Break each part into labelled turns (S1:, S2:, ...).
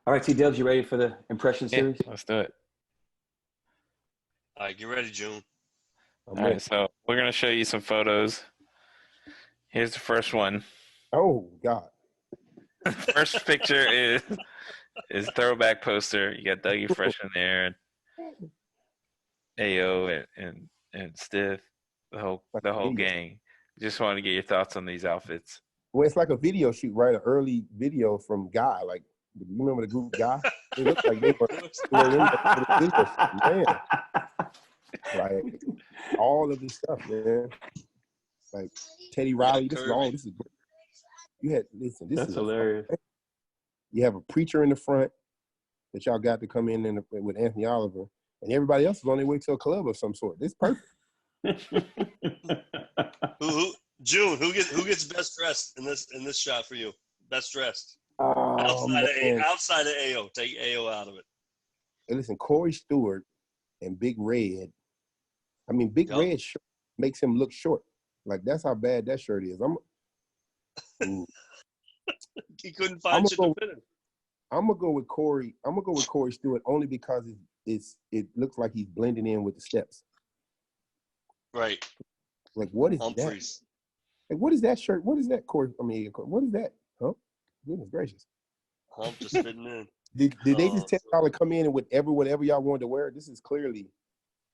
S1: All right, T-Dubs, you ready for the impression
S2: Yeah,
S1: series?
S2: let's do it.
S3: All right, get ready, June.
S2: All right, so we're gonna show you some photos. Here's the first one.
S4: Oh God!
S2: First picture is throwback poster. You got Dougie Fresh in there, and AO and Stiff, the whole gang. Just want to get your thoughts on these outfits.
S4: Well, it's like a video shoot, right? An early video from Guy. Like, you remember the group Guy? It looked like they were in the video shoot, man. Like all of this stuff, man. Like Teddy Riley. This is great. You had listen. This
S1: That's
S4: is
S1: hilarious.
S4: You have a preacher in the front that y'all got to come in with Anthony Oliver, and everybody else is on their way to a club of some sort. This is perfect.
S3: June, who gets best dressed in this shot for you? Best dressed. Outside of AO. Take AO out of it.
S4: And listen, Corey Stewart and Big Red. I mean, Big Red shirt makes him look short. Like that's how bad that shirt is.
S3: He couldn't find shit to fit him.
S4: I'm gonna go with Corey. I'm gonna go with Corey Stewart only because it looks like he's blending in with the steps.
S3: Right.
S4: Like what is
S3: Humphreys.
S4: that? Like what is that shirt? What is that, Corey? I mean, what is that? Huh? Goodness gracious.
S3: Hump just fitting in.
S4: Did they just tell y'all to come in and whatever y'all wanted to wear? This is clearly.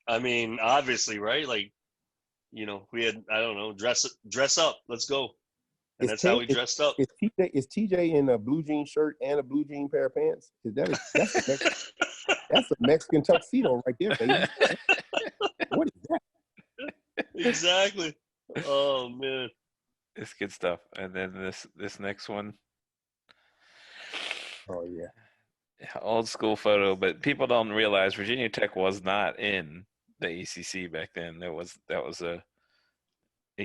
S3: I mean, obviously, right? Like, we had dress up. Let's go. And that's how we dressed up.
S4: Is TJ in a blue jean shirt and a blue jean pair of pants? That's a Mexican tuxedo right there, baby. What is that?
S3: Exactly. Oh man,
S2: it's good stuff. And then this next one.
S4: Oh yeah,
S2: old school photo. But people don't realize Virginia Tech was not in the ACC back then. That was a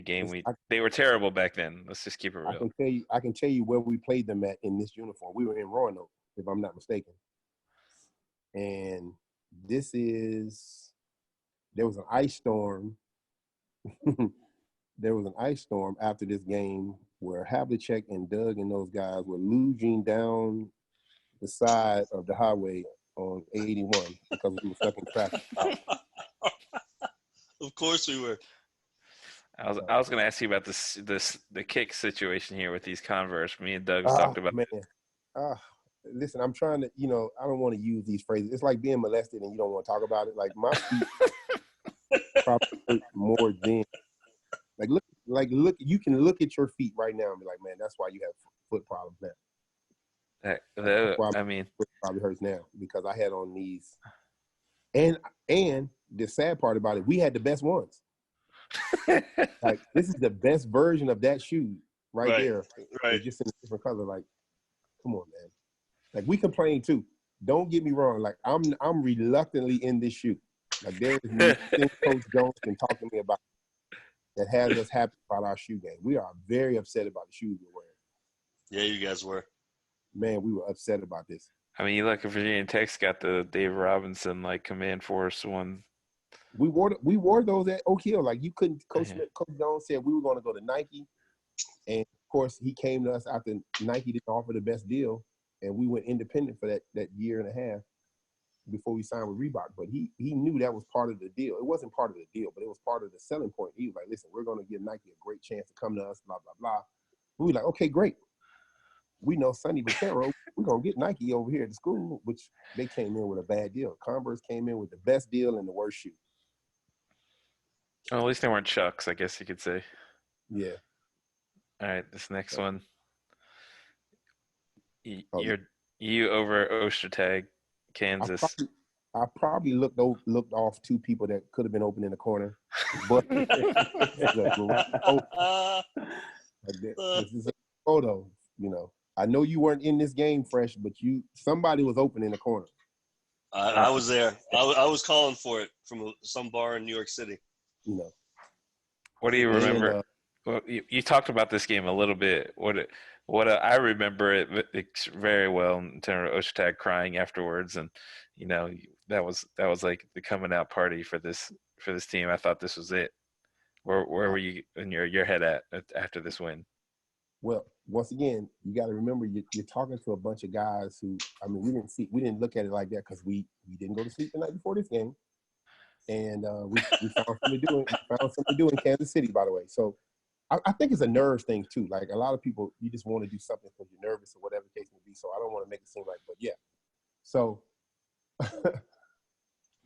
S2: game they were terrible back then. Let's just keep it real.
S4: I can tell you where we played them at in this uniform. We were in Roanoke, if I'm not mistaken. And there was an ice storm. There was an ice storm after this game where Havlicek and Doug and those guys were luging down the side of the highway on 81 because we were stuck in traffic.
S3: Of course we were.
S2: I was going to ask you about the kick situation here with these Converse. Me and Doug talked about
S4: that. Listen, I'm trying to, I don't want to use these phrases. It's like being molested and you don't want to talk about it. Like my feet probably hurt more than look. You can look at your feet right now and be like, man, that's why you have foot problems now. Probably hurts now because I had on these, and the sad part about it, we had the best ones. Like this is the best version of that shoe right there.
S3: Right.
S4: It's just in a different color. Like, come on, man. Like we complain too. Don't get me wrong. Like I'm reluctantly in this shoe. Like there is nothing Coach Jones can talk to me about that has us happy about our shoe game. We are very upset about the shoes we're wearing.
S3: Yeah, you guys were.
S4: Man, we were upset about this.
S2: I mean, you look at Virginia Tech's got the Dave Robinson Command Force one.
S4: We wore those at Oak Hill. Like you couldn't. Coach Jones said we were going to go to Nike, and of course he came to us after Nike didn't offer the best deal, and we went independent for that year and a half before we signed with Reebok. But he knew that was part of the deal. It wasn't part of the deal, but it was part of the selling point. He was like, "Listen, we're going to give Nike a great chance to come to us." Blah blah blah. We were like, "Okay, great." We know Sonny Vaccaro, we're going to get Nike over here at the school, which they came in with a bad deal. Converse came in with the best deal and the worst shoe.
S2: Well, at least they weren't Chucks, I guess you could say.
S4: Yeah.
S2: All right, this next one. You over Ostertag, Kansas.
S4: I probably looked off two people that could have been open in the corner. But this is a photo, I know you weren't in this game, Fresh, but somebody was open in the corner.
S3: I was there. I was calling for it from some bar in New York City.
S2: What do you remember? Well, you talked about this game a little bit. I remember it very well in terms of Ostertag crying afterwards, and that was like the coming out party for this team. I thought this was it. Where were you in your head at after this win?
S4: Well, once again, you got to remember you're talking to a bunch of guys who, I mean, we didn't look at it like that because we didn't go to sleep the night before this game, and we found something to do. We found something to do in Kansas City, by the way. So I think it's a nerves thing too. Like a lot of people, you just want to do something because you're nervous or whatever the case may be. So I don't want to make it seem like, but yeah. So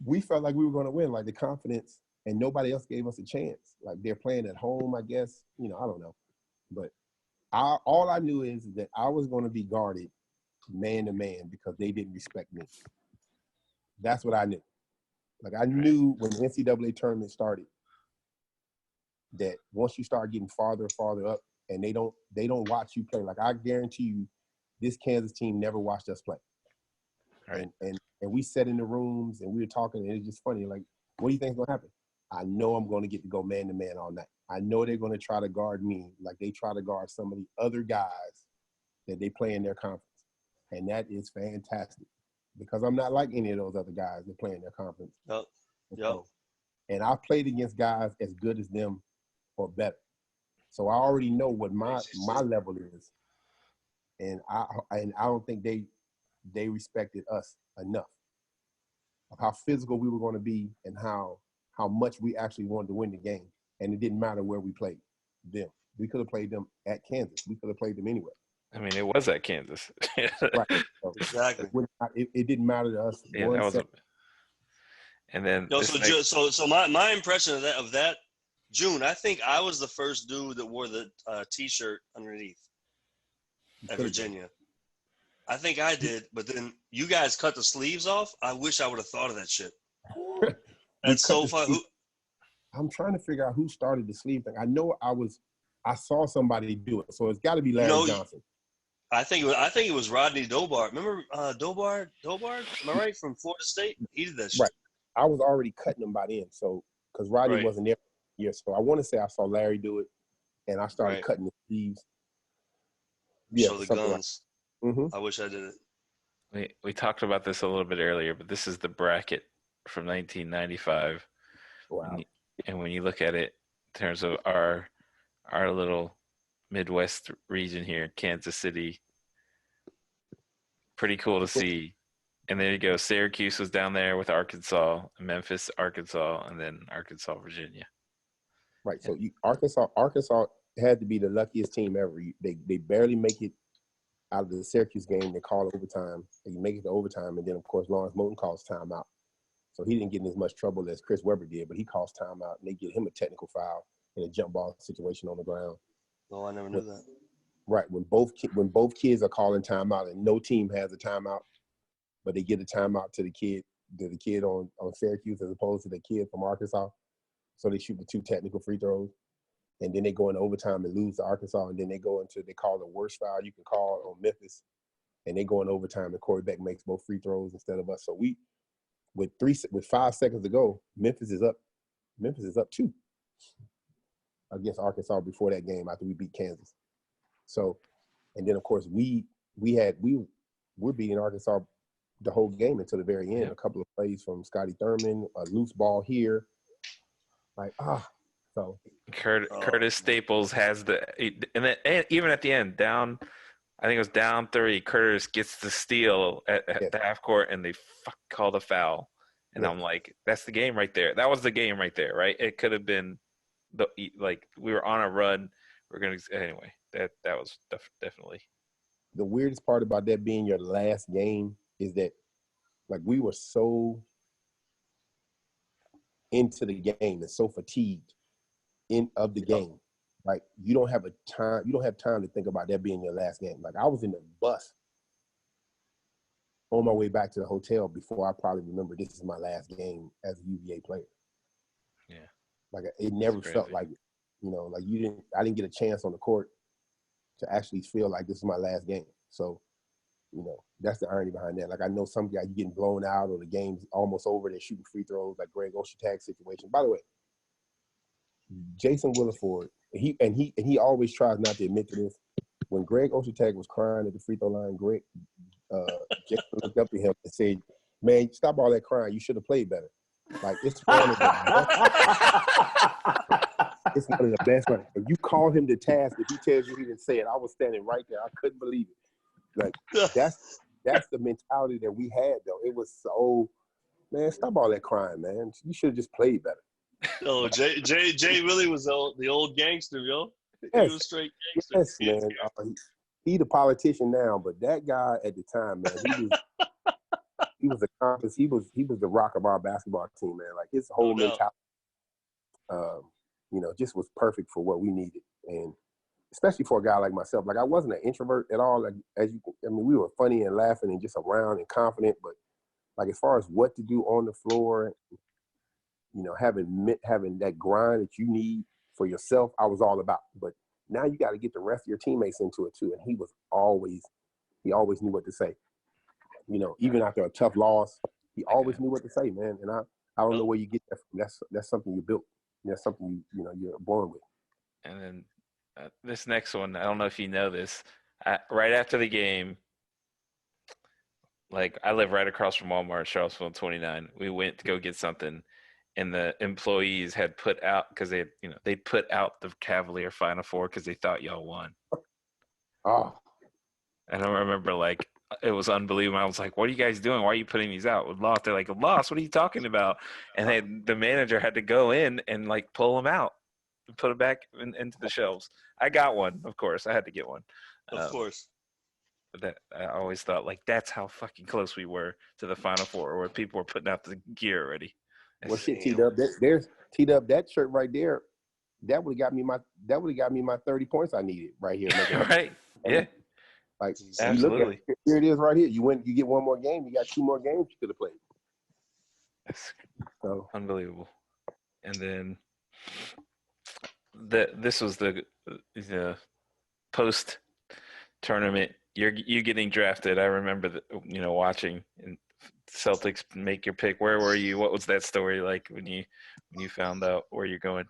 S4: we felt like we were going to win, like the confidence, and nobody else gave us a chance. Like they're playing at home, I guess. You know, I don't know, but. All I knew is that I was going to be guarded man to man because they didn't respect me. That's what I knew. Like I knew when the NCAA tournament started that once you start getting farther and farther up and they don't watch you play. Like I guarantee you, this Kansas team never watched us play.
S2: Right.
S4: And we sat in the rooms and we were talking, and it's just funny. Like, what do you think is going to happen? I know I'm going to get to go man to man all night. I know they're going to try to guard me like they try to guard some of the other guys that they play in their conference. And that is fantastic because I'm not like any of those other guys that play in their conference.
S3: Yep.
S4: And I played against guys as good as them or better. So I already know what my level is. And I don't think they respected us enough of how physical we were going to be and how much we actually wanted to win the game. And it didn't matter where we played them. We could have played them at Kansas. We could have played them anywhere.
S2: I mean, it was at Kansas.
S4: Right. So
S3: Exactly.
S4: It didn't matter to us.
S2: Yeah, that was. And then.
S3: So my impression of that, June, I think I was the first dude that wore the T-shirt underneath at Virginia. I think I did, but then you guys cut the sleeves off. I wish I would have thought of that shit. That's so fun.
S4: I'm trying to figure out who started the sleeve thing. I know I saw somebody do it, so it's got to be Larry Johnson.
S3: I think it was Rodney Dobar. Remember Dobar? Am I right? From Florida State? He did that shit.
S4: Right. I was already cutting them by then, so because Rodney wasn't there yet. So I want to say I saw Larry do it, and I started cutting the sleeves.
S3: Yeah, show the guns.
S4: Like
S3: I wish I did it.
S2: We talked about this a little bit earlier, but this is the bracket from 1995.
S4: Wow.
S2: And when you look at it in terms of our little Midwest region here, Kansas City, pretty cool to see. And there you go. Syracuse was down there with Arkansas, Memphis, Arkansas, and then Arkansas, Virginia.
S4: Right. So Arkansas had to be the luckiest team ever. They barely make it out of the Syracuse game. They call overtime. They make it to overtime, and then of course Lawrence Moten calls timeout. So he didn't get in as much trouble as Chris Webber did, but he calls timeout, and they get him a technical foul in a jump ball situation on the ground.
S3: Oh, I never knew that.
S4: Right, when both kids are calling timeout, and no team has a timeout, but they get a timeout to the kid on Syracuse as opposed to the kid from Arkansas. So they shoot the 2 technical free throws, and then they go into overtime and lose to Arkansas, and then they call the worst foul you can call on Memphis, and they go in overtime, and Corey Beck makes both free throws instead of us. So with 5 seconds to go, Memphis is up 2 against Arkansas before that game after we beat Kansas. So, and then of course we're beating Arkansas the whole game until the very end. Yeah. A couple of plays from Scotty Thurman, a loose ball here, so
S2: Curtis Staples has even at the end down. I think it was down 3. Curtis gets the steal at the half court, and they call the foul. And I'm like, that's the game right there. That was the game right there, right? It could have been we were on a run. Anyway. That was definitely.
S4: The weirdest part about that being your last game is that, like, we were so into the game and so fatigued of the game. Like, you don't have time to think about that being your last game. Like, I was in the bus on my way back to the hotel before I probably remember this is my last game as a UVA player.
S2: Yeah.
S4: Like, it never felt like it. Like I didn't get a chance on the court to actually feel like this is my last game. So, that's the irony behind that. Like, I know some guys getting blown out or the game's almost over, they're shooting free throws, like Greg Ostertag's situation. By the way, Jason Williford, he always tries not to admit to this. When Greg Ostertag was crying at the free throw line, Jason looked up to him and said, "Man, stop all that crying. You should have played better." Like, it's one of the It's one of the best ones. If you call him to task, if he tells you he didn't say it, I was standing right there. I couldn't believe it. Like that's the mentality that we had though. It was so, man, stop all that crying, man. You should have just played better.
S3: Oh, Jay really was the old gangster, yo.
S4: Yes.
S3: He was straight gangster.
S4: Yes, man. He the politician now, but that guy at the time, man, he was accomplished. He was the rock of our basketball team, man. Like his whole mentality, just was perfect for what we needed, and especially for a guy like myself. Like I wasn't an introvert at all. Like we were funny and laughing and just around and confident, but like as far as what to do on the floor, having that grind that you need for yourself, I was all about. But now you got to get the rest of your teammates into it too. And he always knew what to say. Even after a tough loss, he always knew what to say, man. And I don't know where you get that from. That's something you built. That's something you're born with.
S2: And then this next one, I don't know if you know this. Right after the game, like I live right across from Walmart, Charlottesville 29. We went to go get something, and the employees had put out because they put out the Cavalier Final Four because they thought y'all won.
S4: Oh,
S2: and I remember like it was unbelievable. I was like, "What are you guys doing? Why are you putting these out?" With lost, they're like, "Lost? What are you talking about?" And the manager had to go in and like pull them out and put them back into the shelves. I got one, of course. I had to get one.
S3: Of course.
S2: But that I always thought like that's how fucking close we were to the Final Four, where people were putting out the gear already.
S4: Well, shit, T-Dub, there's T-Dub, that shirt right there. That would have got me my 30 points I needed right here.
S2: Right? Yeah.
S4: Like
S2: absolutely.
S4: You look at, here it is right here. You get one more game. You got 2 more games you could have played.
S2: That's
S4: so
S2: unbelievable. And then this was the post tournament. You getting drafted. I remember watching and Celtics make your pick. Where were you? What was that story like when you found out where you're going?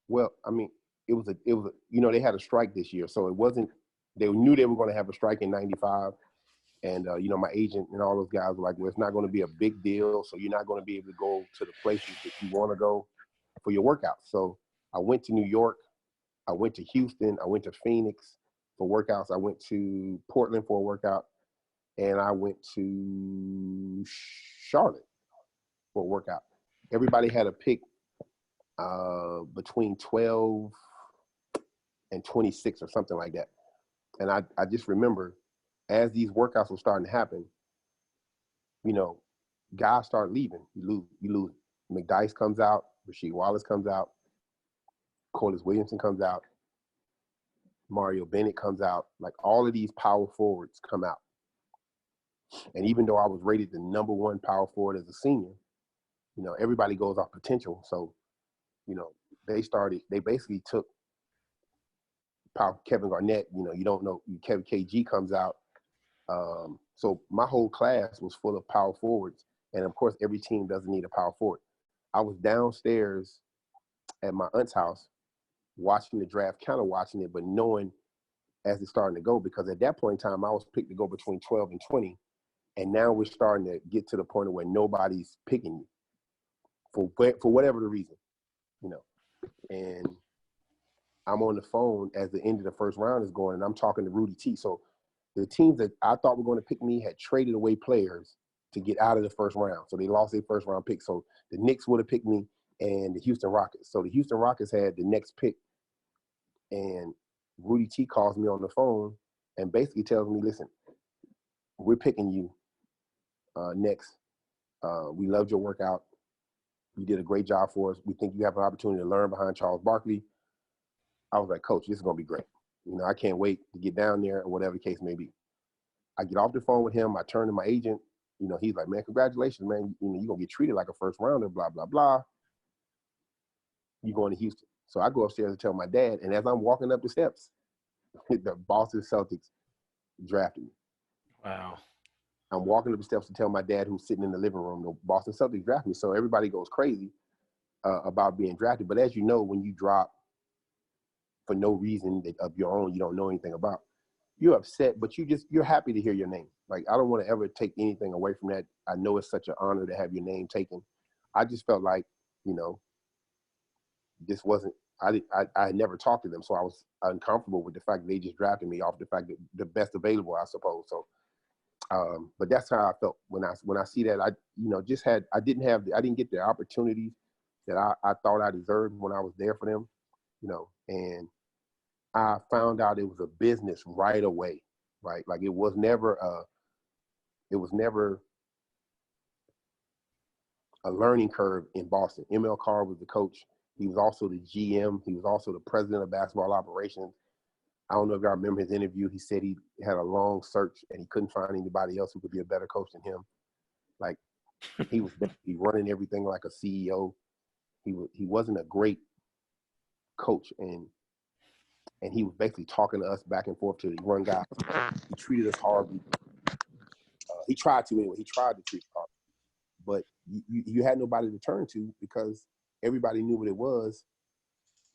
S4: Well, I mean, it was they had a strike this year, so it wasn't. They knew they were going to have a strike in '95, and my agent and all those guys were like, "Well, it's not going to be a big deal, so you're not going to be able to go to the places that you want to go for your workouts." So I went to New York, I went to Houston, I went to Phoenix for workouts, I went to Portland for a workout, and I went to Charlotte for a workout. Everybody had a pick between 12 and 26 or something like that. And I just remember as these workouts were starting to happen, guys start leaving. You lose. McDyess comes out, Rasheed Wallace comes out, Corliss Williamson comes out, Mario Bennett comes out. Like all of these power forwards come out. And even though I was rated the number 1 power forward as a senior, everybody goes off potential. So, they basically took Kevin Garnett, you don't know, Kevin KG comes out. So my whole class was full of power forwards. And of course, every team doesn't need a power forward. I was downstairs at my aunt's house watching the draft, kind of watching it, but knowing as it's starting to go, because at that point in time, I was picked to go between 12 and 20. And now we're starting to get to the point where nobody's picking you for whatever the reason, And I'm on the phone as the end of the first round is going, and I'm talking to Rudy T. So the teams that I thought were going to pick me had traded away players to get out of the first round. So they lost their first round pick. So the Knicks would have picked me and the Houston Rockets. So the Houston Rockets had the next pick. And Rudy T calls me on the phone and basically tells me, listen, we're picking you next. We loved your workout. You did a great job for us. We think you have an opportunity to learn behind Charles Barkley. I was like, Coach, this is going to be great. I can't wait to get down there or whatever the case may be. I get off the phone with him. I turn to my agent. He's like, man, congratulations, man. You're going to get treated like a first rounder, blah, blah, blah. You're going to Houston. So I go upstairs and tell my dad. And as I'm walking up the steps, the Boston Celtics drafted me.
S2: Wow.
S4: I'm walking up the steps to tell my dad, who's sitting in the living room, the Boston Celtics drafted me. So everybody goes crazy about being drafted. But as you know, when you drop for no reason of your own, you don't know anything about, you're upset, but you're happy to hear your name. Like, I don't want to ever take anything away from that. I know it's such an honor to have your name taken. I just felt like, this wasn't I had never talked to them, so I was uncomfortable with the fact that they just drafted me off the fact that the best available, I suppose. So, but that's how I felt when I see that. I didn't get the opportunities that I thought I deserved when I was there for them, and I found out it was a business right away, right? Like it was never a learning curve in Boston. ML Carr was the coach. He was also the GM. He was also the president of basketball operations. I don't know if y'all remember his interview. He said he had a long search and he couldn't find anybody else who could be a better coach than him. Like he was basically running everything like a CEO. He wasn't a great coach, and he was basically talking to us back and forth to the run guys. He treated us horribly. He tried to anyway. He tried to treat us horribly. But you had nobody to turn to because everybody knew what it was.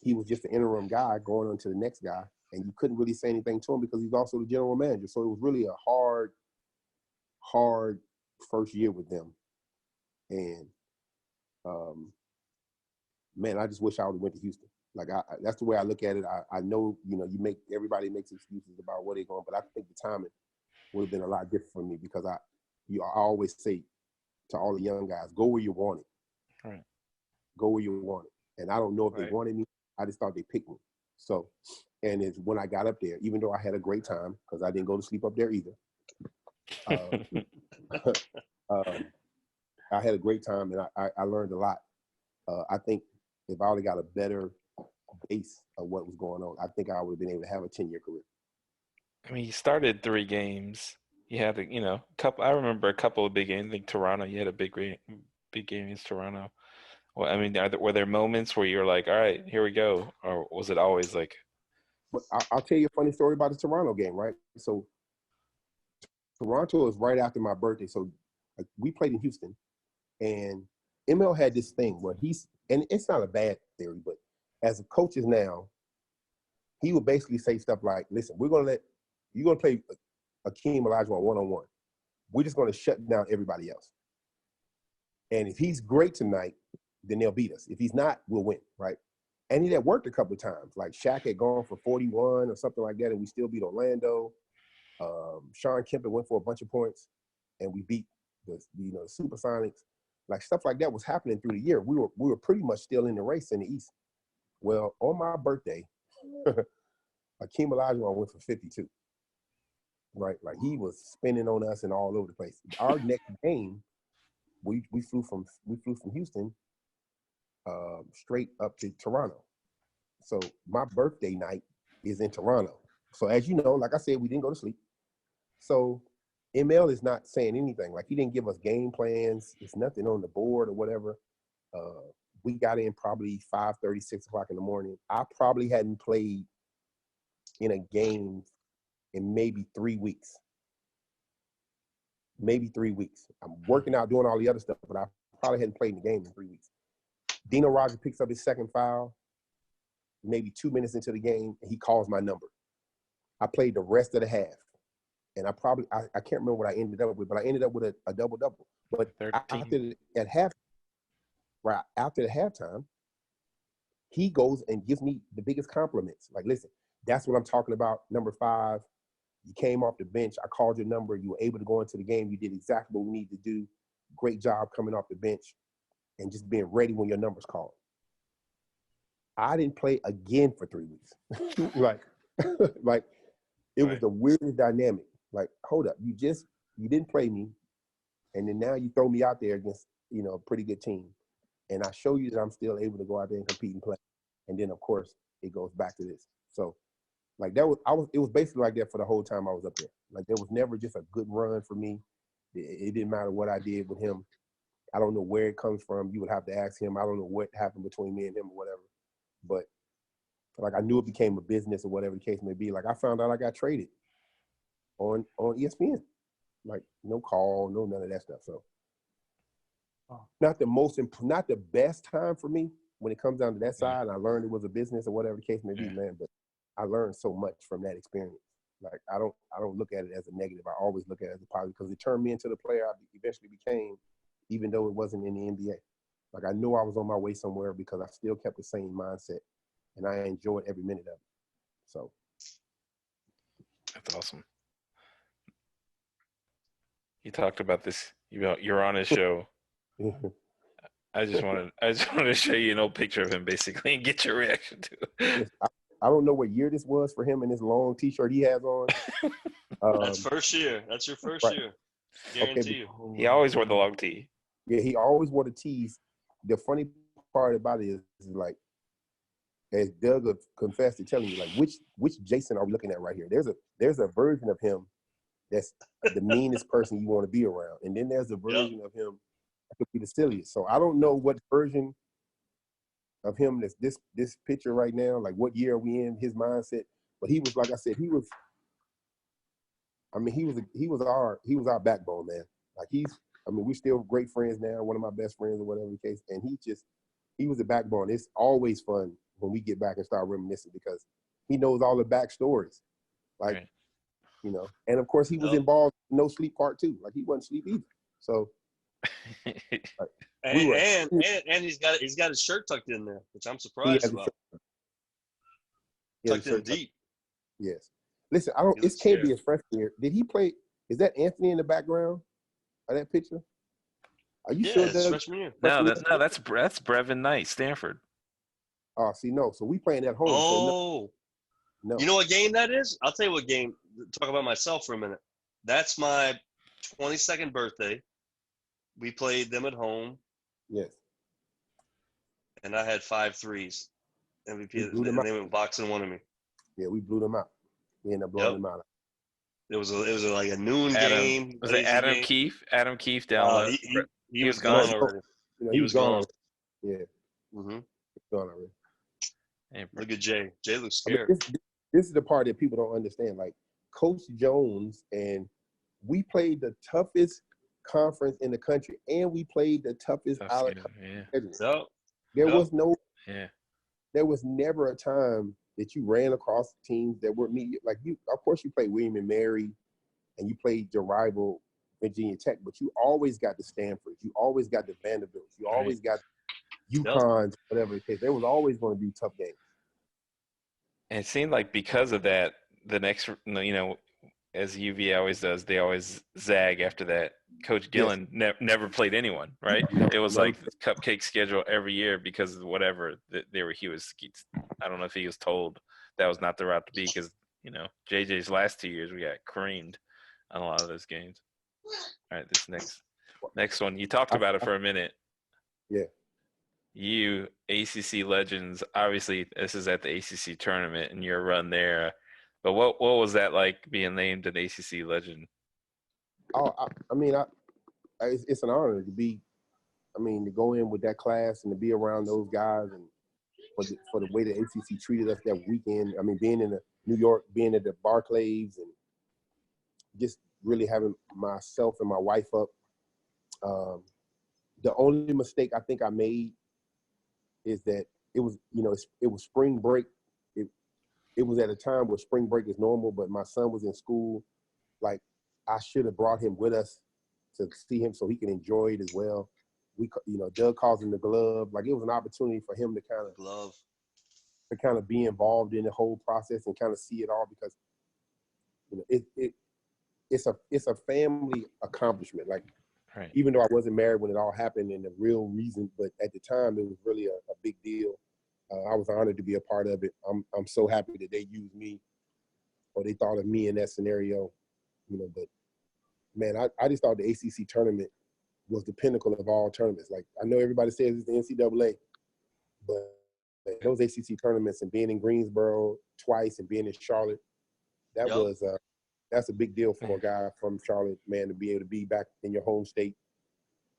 S4: He was just an interim guy going on to the next guy, and you couldn't really say anything to him because he's also the general manager. So it was really a hard first year with them. And man, I just wish I would have went to Houston. Like that's the way I look at it. I know, everybody makes excuses about where they're going, but I think the timing would have been a lot different for me because I always say to all the young guys, go where you want it.
S2: Right.
S4: Go where you want it. And I don't know if they wanted me. I just thought they picked me. So, and it's when I got up there, even though I had a great time, because I didn't go to sleep up there either. I had a great time and I learned a lot. I think if I would have got a better base of what was going on, I think I would have been able to have a 10-year career.
S2: I mean, he started 3 games. He had a couple. I remember a couple of big games. I think Toronto. He had a big game against Toronto. Well, I mean, were there moments where you're like, all right, here we go, or was it always like?
S4: But I'll tell you a funny story about the Toronto game, right? So Toronto is right after my birthday, so we played in Houston, and ML had this thing where and it's not a bad theory, but as a coach is now, he would basically say stuff like, listen, you're going to play Akeem Olajuwon one-on-one. We're just going to shut down everybody else. And if he's great tonight, then they'll beat us. If he's not, we'll win, right? And it had worked a couple of times. Like Shaq had gone for 41 or something like that, and we still beat Orlando. Sean Kemp went for a bunch of points, and we beat the Supersonics. Like stuff like that was happening through the year. We were pretty much still in the race in the East. Well, on my birthday, Akeem Olajuwon went for 52. Right, like he was spinning on us and all over the place. Our next game, we flew from Houston straight up to Toronto. So my birthday night is in Toronto. So as you know, like I said, we didn't go to sleep. So ML is not saying anything. Like he didn't give us game plans. It's nothing on the board or whatever. We got in probably 5:30, 6 o'clock in the morning. I probably hadn't played in a game in maybe 3 weeks. Maybe 3 weeks. I'm working out, doing all the other stuff, but I probably hadn't played in the game in 3 weeks. Dino Rogers picks up his second foul, maybe 2 minutes into the game, and he calls my number. I played the rest of the half. And I can't remember what I ended up with, but I ended up with a double-double. But after the halftime, he goes and gives me the biggest compliments. Like, listen, that's what I'm talking about, number 5. You came off the bench. I called your number. You were able to go into the game. You did exactly what we needed to do. Great job coming off the bench and just being ready when your number's called. I didn't play again for 3 weeks. like it was the weirdest dynamic. Like, hold up, you didn't play me, and then now you throw me out there against a pretty good team, and I show you that I'm still able to go out there and compete and play, and then of course it goes back to this. So. Like it was basically like that for the whole time I was up there. Like there was never just a good run for me. It didn't matter what I did with him. I don't know where it comes from. You would have to ask him. I don't know what happened between me and him or whatever. But like I knew it became a business or whatever the case may be. Like I found out I got traded on ESPN. Like no call, no none of that stuff. So not the best time for me when it comes down to that side. And I learned it was a business or whatever the case may be, man. But I learned so much from that experience. Like I don't look at it as a negative. I always look at it as a positive because it turned me into the player I eventually became, even though it wasn't in the NBA. Like I knew I was on my way somewhere because I still kept the same mindset and I enjoyed every minute of it. So
S2: That's awesome. He talked about this. You're on his show. I just wanted to show you an old picture of him basically and get your reaction to it.
S4: I don't know what year this was for him and this long T-shirt he has on.
S3: That's first year. That's your first year. Guarantee you.
S2: He always wore the long tee.
S4: Yeah, he always wore the tees. The funny part about it is like, as Doug confessed to telling you, like, which Jason are we looking at right here? There's a version of him that's the meanest person you want to be around, and then there's a version of him that could be the silliest. So I don't know what version of him that's this picture right now, like what year are we in, his mindset. But he was, like I said, he was our backbone, man. Like we're still great friends now, one of my best friends or whatever the case. And he was the backbone. It's always fun when we get back and start reminiscing because he knows all the backstories. Like,
S2: right.
S4: You know, and of course he was involved in No Sleep Part 2. Like he wasn't sleep either. So
S3: and he's got his shirt tucked in there, which I'm surprised about. Tucked in deep.
S4: Yes. Listen, it can't be his freshman year. Did he play? Is that Anthony in the background of that picture? Are you sure that's
S3: freshman year?
S2: No, that's Brevin Knight, Stanford.
S4: Oh, see, no. So we playing at home.
S3: Oh.
S4: So no.
S3: You know what game that is? I'll tell you what game. Talk about myself for a minute. That's my 22nd birthday. We played them at home.
S4: Yes.
S3: And I had 5 threes. And they went boxing one of me.
S4: Yeah, we blew them out. We ended up blowing them out.
S3: It was like a noon game.
S2: Was it Adam
S3: game.
S2: Keefe? Adam Keefe down low.
S3: He was gone already.
S4: He was gone. Yeah.
S3: Mm-hmm.
S4: Gone already.
S2: Hey,
S3: look at Jay. Jay looks scared.
S4: This is the part that people don't understand. Like Coach Jones, and we played the toughest conference in the country, and we played the toughest out of schedule. There was never a time that you ran across teams that were mediocre. Like you, of course, you played William and Mary, and you played your rival Virginia Tech, but you always got the Stanfords, you always got the Vanderbilts, you always got UConns, whatever the case. There was always going to be tough games.
S2: And it seemed like because of that, the next, as UVA always does, they always zag after that. Coach Gillen never played anyone, right? It was like the cupcake schedule every year because of whatever I don't know if he was told that was not the route to be because, JJ's last 2 years, we got creamed on a lot of those games. All right, this next one. You talked about it for a minute.
S4: Yeah.
S2: You, ACC Legends, obviously this is at the ACC tournament and your run there. But what was that like being named an ACC Legend?
S4: Oh, it's an honor to go in with that class and to be around those guys and for the way the ACC treated us that weekend. I mean, being in New York, being at the Barclays and just really having myself and my wife up. The only mistake I think I made is that it was spring break. It was at a time where spring break is normal, but my son was in school. Like, I should have brought him with us to see him so he can enjoy it as well. Doug calls him the glove. Like, it was an opportunity for him to kind of be involved in the whole process and kind of see it all because, it's a family accomplishment. Like,
S2: right.
S4: Even though I wasn't married when it all happened and the real reason, but at the time it was really a big deal. I was honored to be a part of it. I'm so happy that they used me or they thought of me in that scenario, but man, I just thought the ACC tournament was the pinnacle of all tournaments. Like, I know everybody says it's the NCAA, but those ACC tournaments and being in Greensboro twice and being in Charlotte, that's a big deal for a guy from Charlotte, man, to be able to be back in your home state,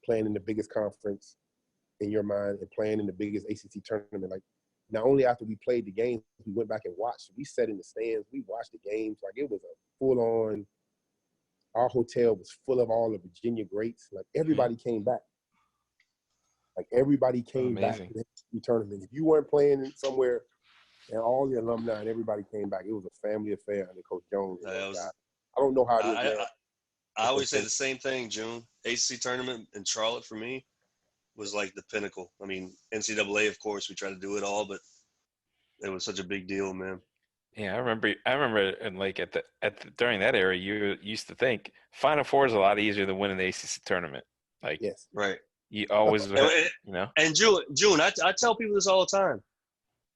S4: playing in the biggest conference in your mind and playing in the biggest ACC tournament. Like, not only after we played the games, we went back and watched. We sat in the stands. We watched the games. Like, it was a full-on – our hotel was full of all the Virginia greats. Like, everybody came back. Like, everybody came back to the ACC tournament. If you weren't playing somewhere, and all the alumni and everybody came back, it was a family affair under Coach Jones. I don't know how it is now.
S3: I always say the same thing, June. ACC tournament in Charlotte for me was like the pinnacle. I mean, NCAA, of course, we try to do it all, but it was such a big deal, man.
S2: Yeah, I remember, and like during that era, you used to think Final Four is a lot easier than winning the ACC tournament. Like,
S4: Yes.
S3: Right.
S2: you always, you know.
S3: And June, I tell people this all the time.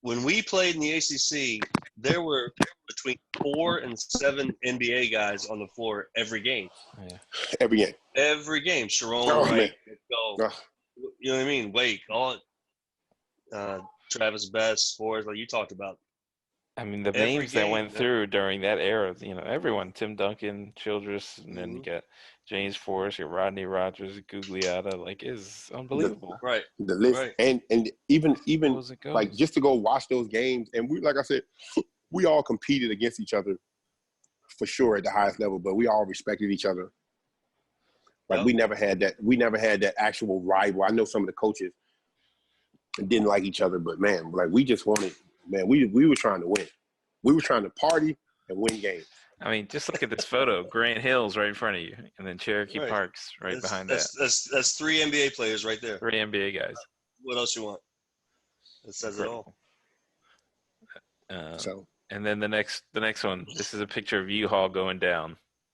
S3: When we played in the ACC, there were between 4 and 7 NBA guys on the floor every game.
S2: Yeah.
S4: Every game.
S3: Every game. Sharon Wright, you know what I mean? Wake, all Travis Best, Forrest, like you talked about.
S2: I mean, the
S3: Every
S2: names that
S3: game,
S2: went
S3: man.
S2: through during that era, you know, everyone, Tim Duncan, Childress, and then you
S3: Mhm.
S2: got James Forrest, you got Rodney Rogers, Gugliotta, like, it's unbelievable.
S3: Right.
S4: The list,
S3: Right.
S4: and even
S2: Goes it
S4: like
S2: goes.
S4: just to go watch those games, and we, like I said, we all competed against each other for sure at the highest level, but we all respected each other. Like
S3: Yep.
S4: we never had that. We never had that actual rival. I know some of the coaches didn't like each other, but man, like we just wanted, man, we were trying to win. We were trying to party and win games.
S2: I mean, just look at this photo. Grant Hill's right in front of you, and then Cherokee
S3: Right.
S2: Park's right behind that.
S3: That's 3 NBA players right there.
S2: 3 NBA guys.
S3: What else you want? It says it all.
S2: Incredible.
S4: So
S2: And then the next one. This is a picture of U-Haul going down.